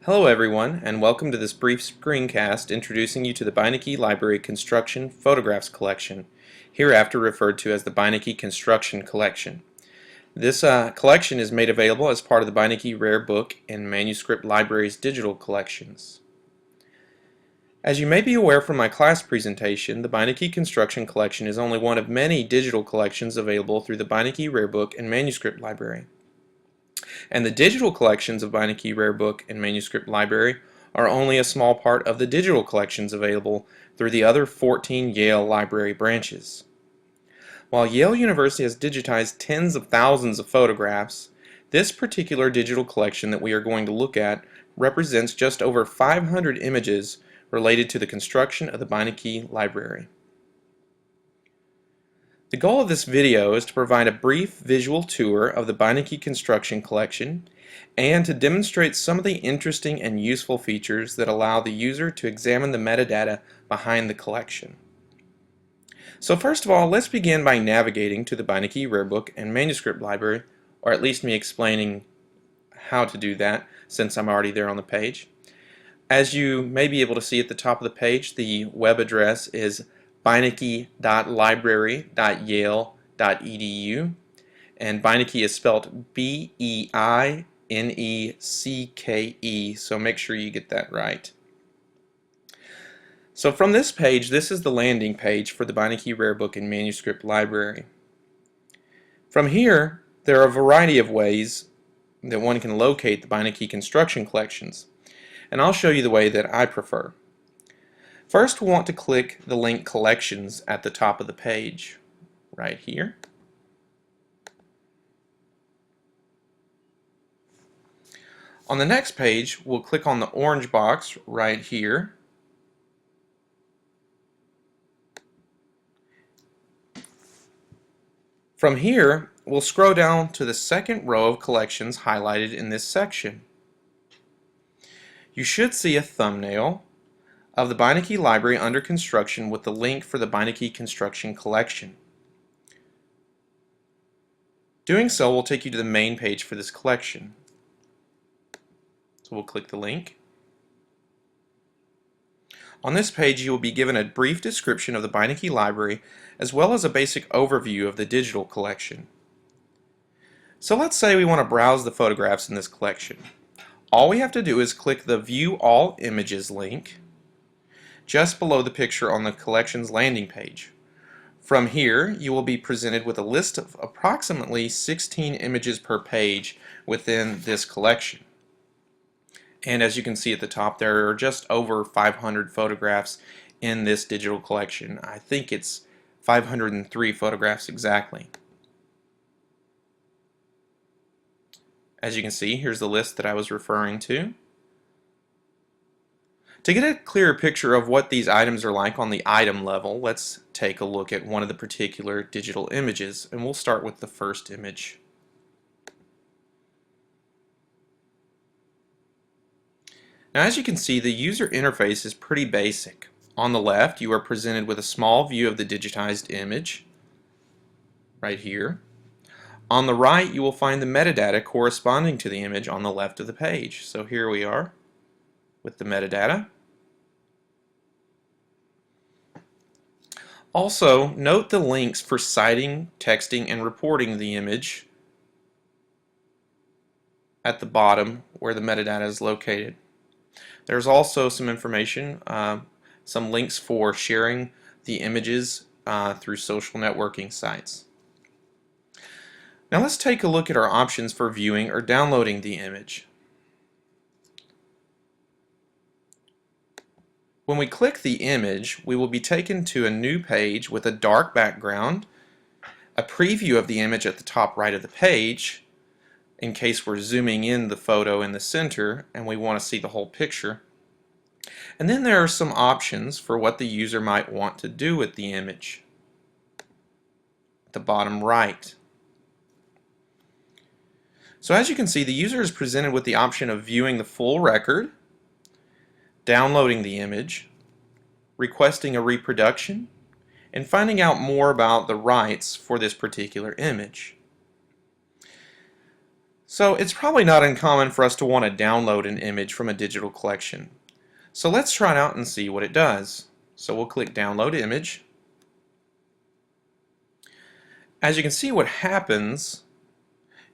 Hello everyone, and welcome to this brief screencast introducing you to the Beinecke Library Construction Photographs Collection, hereafter referred to as the Beinecke Construction Collection. This collection is made available as part of the Beinecke Rare Book and Manuscript Library's digital collections. As you may be aware from my class presentation, the Beinecke Construction Collection is only one of many digital collections available through the Beinecke Rare Book and Manuscript Library. And the digital collections of Beinecke Rare Book and Manuscript Library are only a small part of the digital collections available through the other 14 Yale Library branches. While Yale University has digitized tens of thousands of photographs, this particular digital collection that we are going to look at represents just over 500 images related to the construction of the Beinecke Library. The goal of this video is to provide a brief visual tour of the Beinecke Construction Collection and to demonstrate some of the interesting and useful features that allow the user to examine the metadata behind the collection. So first of all, let's begin by navigating to the Beinecke Rare Book and Manuscript Library, or at least me explaining how to do that since I'm already there on the page. As you may be able to see at the top of the page, the web address is beinecke.library.yale.edu, and Beinecke is spelled B-E-I-N-E-C-K-E, so make sure you get that right. So from this page, this is the landing page for the Beinecke Rare Book and Manuscript Library. From here, there are a variety of ways that one can locate the Beinecke construction collections, and I'll show you the way that I prefer. First, we'll want to click the link Collections at the top of the page, right here. On the next page, we'll click on the orange box right here. From here, we'll scroll down to the second row of collections highlighted in this section. You should see a thumbnail of the Beinecke Library under construction with the link for the Beinecke Construction Collection. Doing so will take you to the main page for this collection. So we'll click the link. On this page you will be given a brief description of the Beinecke Library as well as a basic overview of the digital collection. So let's say we want to browse the photographs in this collection. All we have to do is click the View All Images link just below the picture on the collection's landing page. From here, you will be presented with a list of approximately 16 images per page within this collection. And as you can see at the top, there are just over 500 photographs in this digital collection. I think it's 503 photographs exactly. As you can see, here's the list that I was referring to. To get a clearer picture of what these items are like on the item level, let's take a look at one of the particular digital images, and we'll start with the first image. Now, as you can see, the user interface is pretty basic. On the left, you are presented with a small view of the digitized image, right here. On the right, you will find the metadata corresponding to the image on the left of the page. So here we are with the metadata. Also, note the links for citing, texting, and reporting the image at the bottom where the metadata is located. There's also some information, some links for sharing the images through social networking sites. Now let's take a look at our options for viewing or downloading the image. When we click the image, we will be taken to a new page with a dark background, a preview of the image at the top right of the page, in case we're zooming in the photo in the center and we want to see the whole picture. And then there are some options for what the user might want to do with the image at the bottom right. So as you can see, the user is presented with the option of viewing the full record, downloading the image, requesting a reproduction, and finding out more about the rights for this particular image. So it's probably not uncommon for us to want to download an image from a digital collection. So let's try it out and see what it does. So we'll click Download Image. As you can see, what happens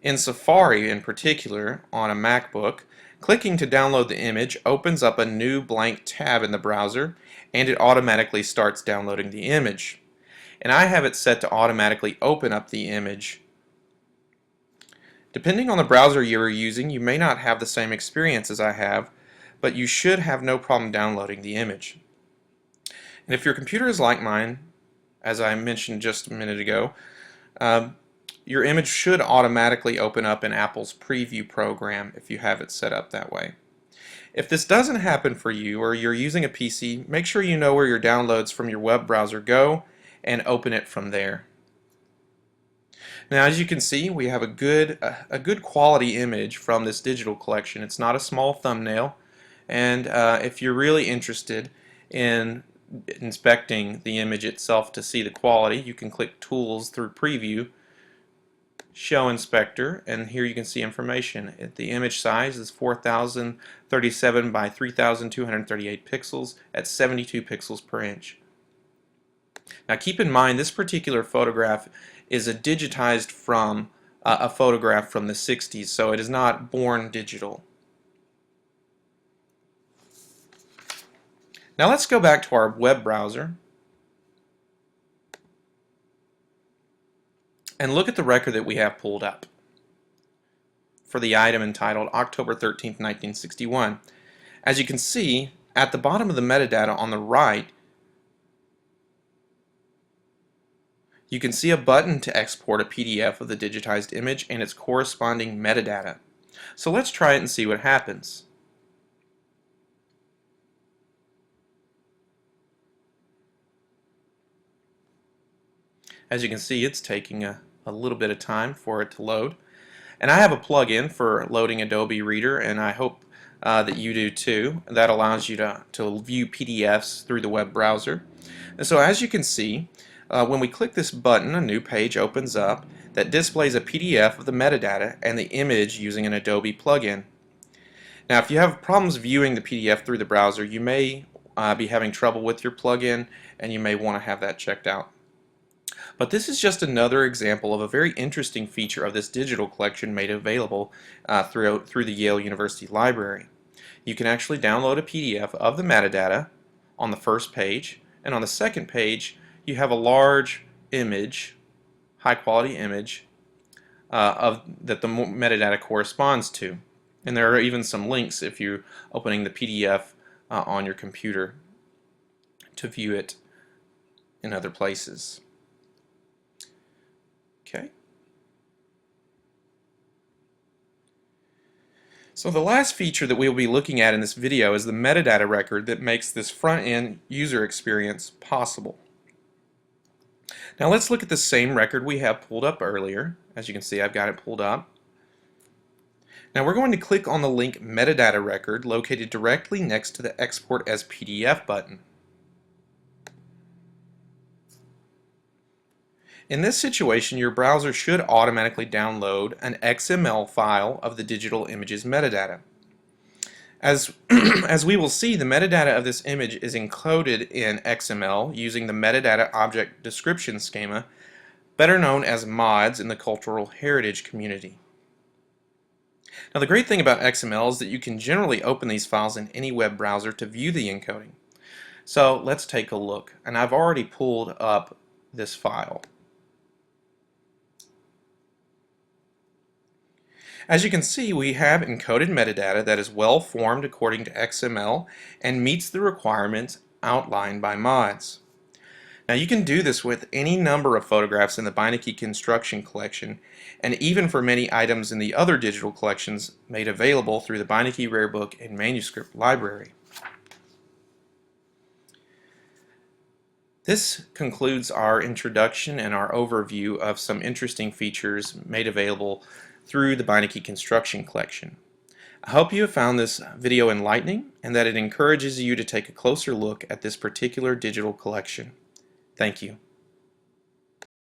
in Safari in particular on a MacBook, clicking to download the image opens up a new blank tab in the browser, and it automatically starts downloading the image. And I have it set to automatically open up the image. Depending on the browser you are using, you may not have the same experience as I have, but you should have no problem downloading the image. And if your computer is like mine, as I mentioned just a minute ago, your image should automatically open up in Apple's preview program if you have it set up that way. If this doesn't happen for you, or you're using a PC, make sure you know where your downloads from your web browser go and open it from there. Now, as you can see, we have a good quality image from this digital collection. It's not a small thumbnail, and if you're really interested in inspecting the image itself to see the quality, you can click Tools through Preview, Show Inspector, and here you can see information. The image size is 4037 by 3238 pixels at 72 pixels per inch. Now keep in mind, this particular photograph is a digitized from a photograph from the 60s, so it is not born digital. Now let's go back to our web browser and look at the record that we have pulled up for the item entitled October 13th, 1961. As you can see, at the bottom of the metadata on the right, you can see a button to export a PDF of the digitized image and its corresponding metadata. So let's try it and see what happens. As you can see, it's taking a little bit of time for it to load. And I have a plug-in for loading Adobe Reader, and I hope that you do too. That allows you to view PDFs through the web browser. And so as you can see, when we click this button, a new page opens up that displays a PDF of the metadata and the image using an Adobe plugin. Now, if you have problems viewing the PDF through the browser, you may be having trouble with your plugin, and you may want to have that checked out. But this is just another example of a very interesting feature of this digital collection made available through the Yale University Library. You can actually download a PDF of the metadata on the first page, and on the second page you have a large image, high quality image that the metadata corresponds to. And there are even some links if you're opening the PDF on your computer to view it in other places. Okay. So the last feature that we'll be looking at in this video is the metadata record that makes this front-end user experience possible. Now let's look at the same record we have pulled up earlier. As you can see, I've got it pulled up. Now we're going to click on the link Metadata Record located directly next to the Export as PDF button. In this situation, your browser should automatically download an XML file of the digital image's metadata. As we will see, the metadata of this image is encoded in XML using the metadata object description schema, better known as MODS in the cultural heritage community. Now the great thing about XML is that you can generally open these files in any web browser to view the encoding. So let's take a look, and I've already pulled up this file. As you can see, we have encoded metadata that is well formed according to XML and meets the requirements outlined by MODS. Now you can do this with any number of photographs in the Beinecke construction collection, and even for many items in the other digital collections made available through the Beinecke Rarebook and Manuscript library. This concludes our introduction and our overview of some interesting features made available through the Beinecke construction collection. I hope you have found this video enlightening and that it encourages you to take a closer look at this particular digital collection. Thank you.